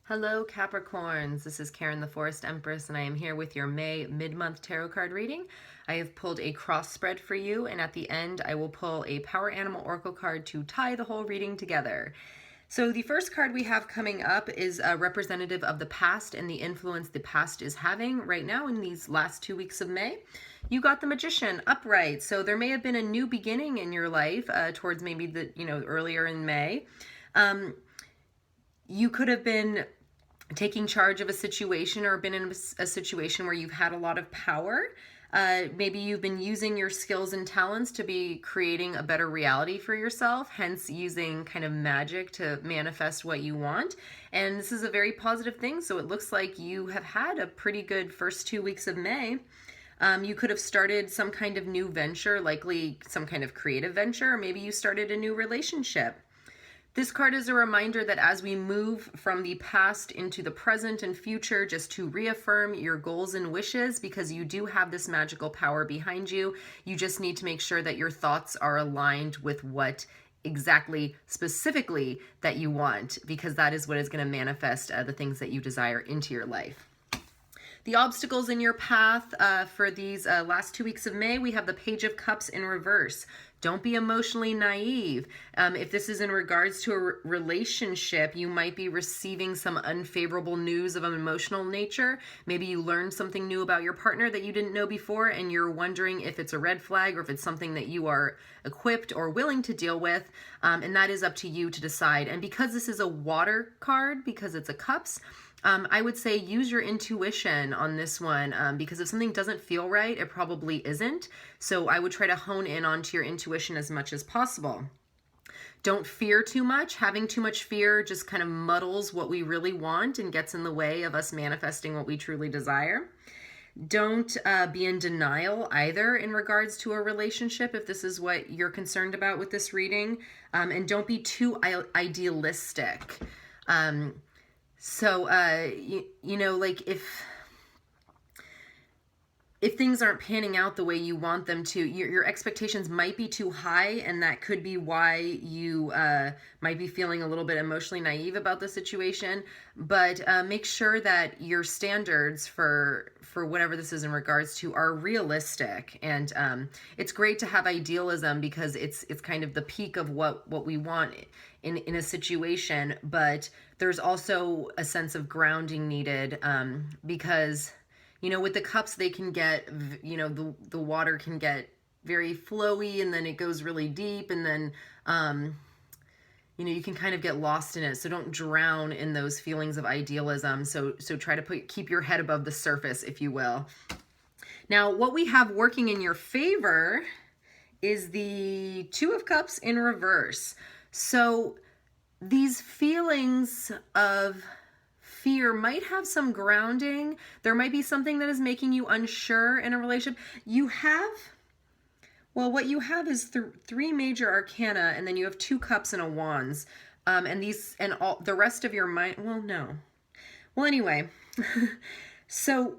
Hello, Capricorns. This is Karen, the Forest Empress, and I am here with your May mid-month tarot card reading. I have pulled a cross spread for you, and at the end, I will pull a Power Animal Oracle card to tie the whole reading together. So the first card we have coming up is a representative of the past and the influence the past is having right now in these last 2 weeks of May. You got the Magician upright, so there may have been a new beginning in your life towards maybe the earlier in May. You could have been taking charge of a situation or been in a situation where you've had a lot of power. Maybe you've been using your skills and talents to be creating a better reality for yourself, hence using kind of magic to manifest what you want. And this is a very positive thing, so it looks like you have had a pretty good first 2 weeks of May. You could have started some kind of new venture, likely some kind of creative venture, or maybe you started a new relationship. This card is a reminder that as we move from the past into the present and future, just to reaffirm your goals and wishes, because you do have this magical power behind you. You just need to make sure that your thoughts are aligned with what exactly specifically that you want, because that is what is going to manifest the things that you desire into your life. The obstacles in your path for these last 2 weeks of May, we have the Page of Cups in reverse. Don't be emotionally naive. If this is in regards to a relationship, you might be receiving some unfavorable news of an emotional nature. Maybe you learned something new about your partner that you didn't know before, and you're wondering if it's a red flag or if it's something that you are equipped or willing to deal with. And that is up to you to decide. And because this is a water card, because it's a cups, I would say use your intuition on this one, because if something doesn't feel right, it probably isn't. So I would try to hone in onto your intuition as much as possible. Don't fear too much. Having too much fear just kind of muddles what we really want and gets in the way of us manifesting what we truly desire. Don't be in denial either in regards to a relationship if this is what you're concerned about with this reading. And don't be too idealistic. So, like if things aren't panning out the way you want them to, your expectations might be too high, and that could be why you might be feeling a little bit emotionally naive about the situation. But make sure that your standards for whatever this is in regards to are realistic. And it's great to have idealism because it's kind of the peak of what we want in a situation. But there's also a sense of grounding needed, because with the cups, they can get, the water can get very flowy, and then it goes really deep, and then, you can kind of get lost in it. So don't drown in those feelings of idealism. So try to keep your head above the surface, if you will. Now, what we have working in your favor is the Two of Cups in reverse. So these feelings of fear might have some grounding. There might be something that is making you unsure in a relationship. What you have is three major arcana, and then you have 2 cups and a wands. And all the rest of your mind, anyway. So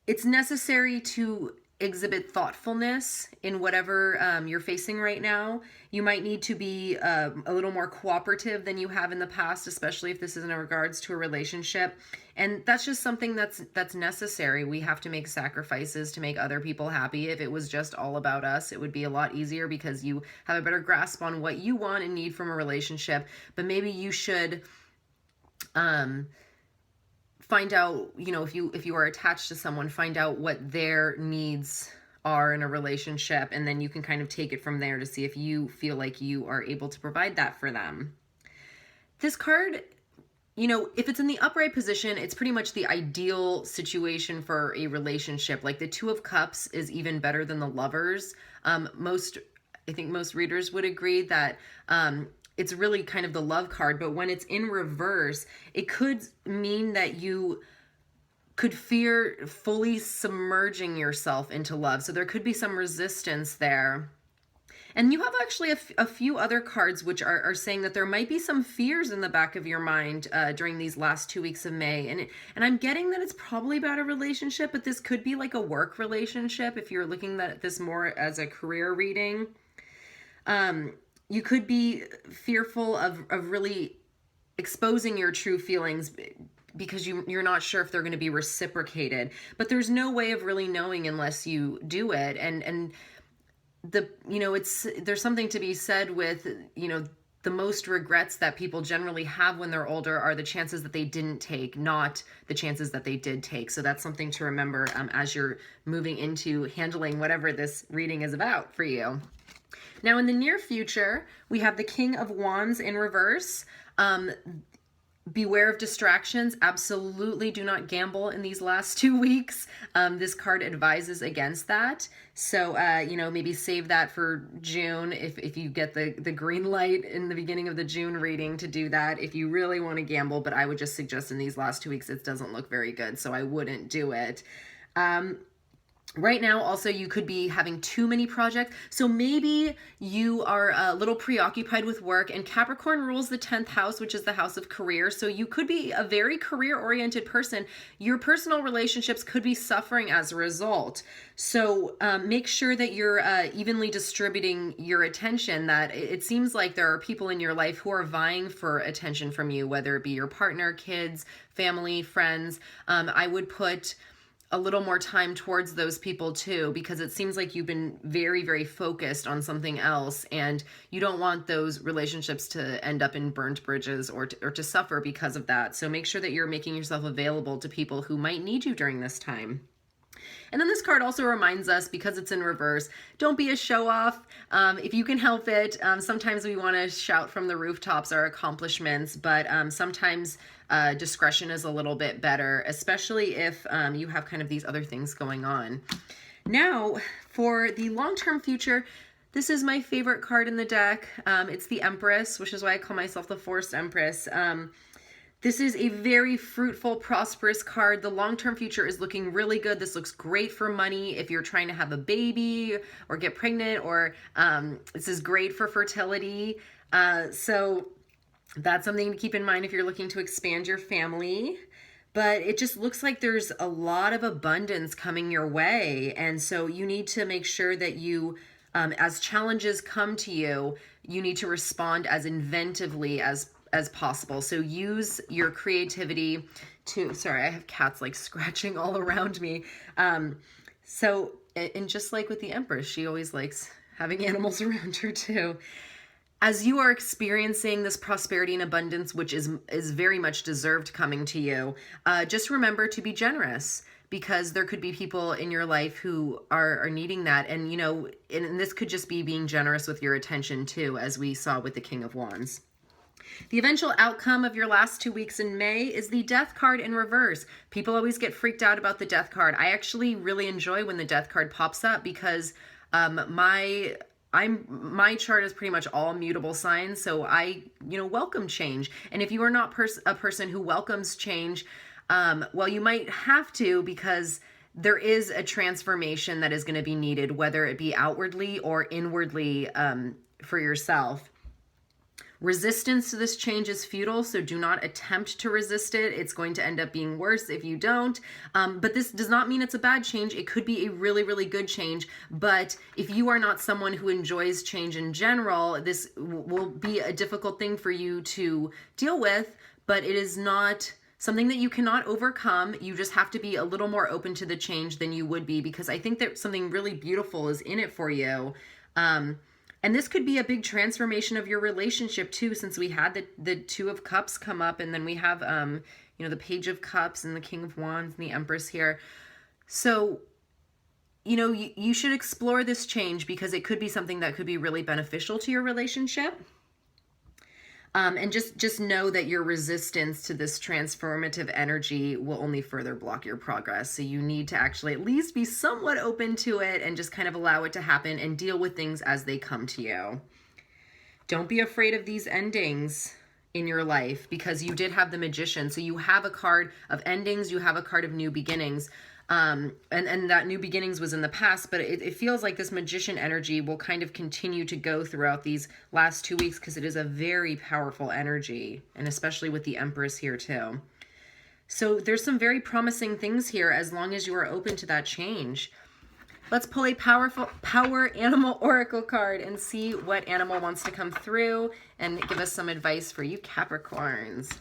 it's necessary to exhibit thoughtfulness in whatever you're facing right now. You might need to be a little more cooperative than you have in the past, especially if this is in regards to a relationship. And that's just something that's necessary. We have to make sacrifices to make other people happy. If it was just all about us, it would be a lot easier because you have a better grasp on what you want and need from a relationship. But maybe you should find out, if you are attached to someone, find out what their needs are in a relationship, and then you can kind of take it from there to see if you feel like you are able to provide that for them. This card, if it's in the upright position, it's pretty much the ideal situation for a relationship. Like the Two of Cups is even better than the Lovers. I think most readers would agree that it's really kind of the love card, but when it's in reverse, it could mean that you could fear fully submerging yourself into love. So there could be some resistance there. And you have actually a few other cards which are saying that there might be some fears in the back of your mind during these last 2 weeks of May. And I'm getting that it's probably about a relationship, but this could be like a work relationship if you're looking at this more as a career reading. You could be fearful of really exposing your true feelings because you're not sure if they're going to be reciprocated. But there's no way of really knowing unless you do it. And there's something to be said with, the most regrets that people generally have when they're older are the chances that they didn't take, not the chances that they did take. So that's something to remember as you're moving into handling whatever this reading is about for you. Now, in the near future, we have the King of Wands in reverse. Beware of distractions. Absolutely do not gamble in these last 2 weeks. This card advises against that. So, maybe save that for June if you get the green light in the beginning of the June reading to do that if you really want to gamble. But I would just suggest in these last 2 weeks, it doesn't look very good. So I wouldn't do it. Right now, also, you could be having too many projects. So maybe you are a little preoccupied with work, and Capricorn rules the 10th house, which is the house of career. So you could be a very career-oriented person. Your personal relationships could be suffering as a result. So make sure that you're evenly distributing your attention. That it seems like there are people in your life who are vying for attention from you, whether it be your partner, kids, family, friends. I would put a little more time towards those people too, because it seems like you've been very, very focused on something else, and you don't want those relationships to end up in burnt bridges or to suffer because of that. So make sure that you're making yourself available to people who might need you during this time. And then this card also reminds us, because it's in reverse, don't be a show-off. If you can help it, sometimes we want to shout from the rooftops our accomplishments, but sometimes discretion is a little bit better, especially if you have kind of these other things going on. Now, for the long-term future, this is my favorite card in the deck. It's the Empress, which is why I call myself the Forced Empress. This is a very fruitful, prosperous card. The long-term future is looking really good. This looks great for money if you're trying to have a baby or get pregnant, or this is great for fertility. So that's something to keep in mind if you're looking to expand your family. But it just looks like there's a lot of abundance coming your way. And so you need to make sure that you, as challenges come to you, you need to respond as inventively as possible. So use your creativity to, sorry, I have cats like scratching all around me. And just like with the Empress, she always likes having animals around her too. As you are experiencing this prosperity and abundance, which is very much deserved coming to you, just remember to be generous, because there could be people in your life who are needing that. And, and this could just be being generous with your attention too, as we saw with the King of Wands. The eventual outcome of your last 2 weeks in May is the Death card in reverse. People always get freaked out about the Death card. I actually really enjoy when the Death card pops up, because my chart is pretty much all mutable signs, so I welcome change. And if you are not a person who welcomes change, well, you might have to, because there is a transformation that is going to be needed, whether it be outwardly or inwardly for yourself. Resistance to this change is futile, so do not attempt to resist it. It's going to end up being worse if you don't. But this does not mean it's a bad change. It could be a really, really good change. But if you are not someone who enjoys change in general, this will be a difficult thing for you to deal with, but it is not something that you cannot overcome. You just have to be a little more open to the change than you would be, because I think that something really beautiful is in it for you. And this could be a big transformation of your relationship too, since we had the Two of Cups come up, and then we have, the Page of Cups and the King of Wands and the Empress here. So, you should explore this change, because it could be something that could be really beneficial to your relationship. And just know that your resistance to this transformative energy will only further block your progress. So you need to actually at least be somewhat open to it and just kind of allow it to happen and deal with things as they come to you. Don't be afraid of these endings in your life, because you did have the Magician. So you have a card of endings, you have a card of new beginnings. And that new beginnings was in the past, but it feels like this Magician energy will kind of continue to go throughout these last 2 weeks, because it is a very powerful energy, and especially with the Empress here too. So there's some very promising things here, as long as you are open to that change. Let's pull a powerful power animal oracle card and see what animal wants to come through and give us some advice for you Capricorns.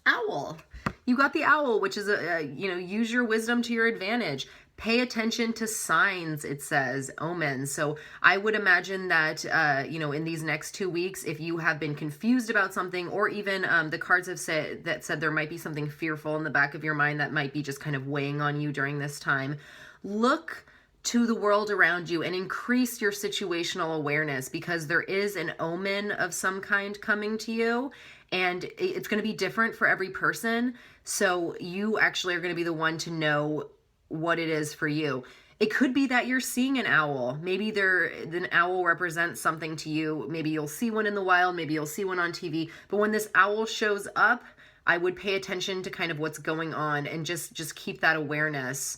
Owl. You got the owl, which is use your wisdom to your advantage. Pay attention to signs, it says, omens. So I would imagine that, in these next 2 weeks, if you have been confused about something, or even the cards have said there might be something fearful in the back of your mind that might be just kind of weighing on you during this time, look to the world around you and increase your situational awareness, because there is an omen of some kind coming to you, and it's going to be different for every person. So you actually are going to be the one to know what it is for you. It could be that you're seeing an owl. Maybe an owl represents something to you. Maybe you'll see one in the wild. Maybe you'll see one on TV. But when this owl shows up, I would pay attention to kind of what's going on and just keep that awareness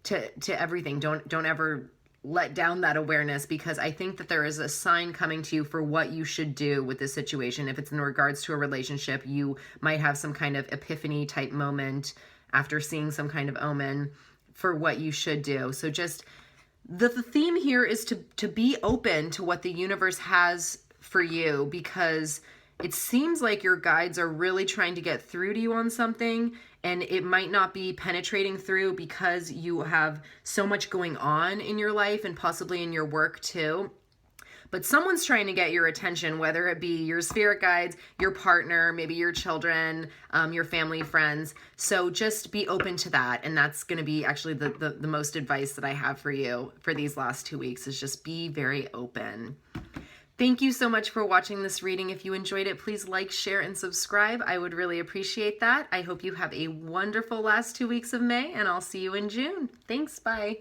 to everything. Don't ever let down that awareness, because I think that there is a sign coming to you for what you should do with this situation. If it's in regards to a relationship, you might have some kind of epiphany type moment after seeing some kind of omen for what you should do. So just the theme here is to be open to what the universe has for you, because it seems like your guides are really trying to get through to you on something, and it might not be penetrating through because you have so much going on in your life and possibly in your work too. But someone's trying to get your attention, whether it be your spirit guides, your partner, maybe your children, your family, friends. So just be open to that. And that's going to be actually the most advice that I have for you for these last 2 weeks, is just be very open. Thank you so much for watching this reading. If you enjoyed it, please like, share, and subscribe. I would really appreciate that. I hope you have a wonderful last 2 weeks of May, and I'll see you in June. Thanks. Bye.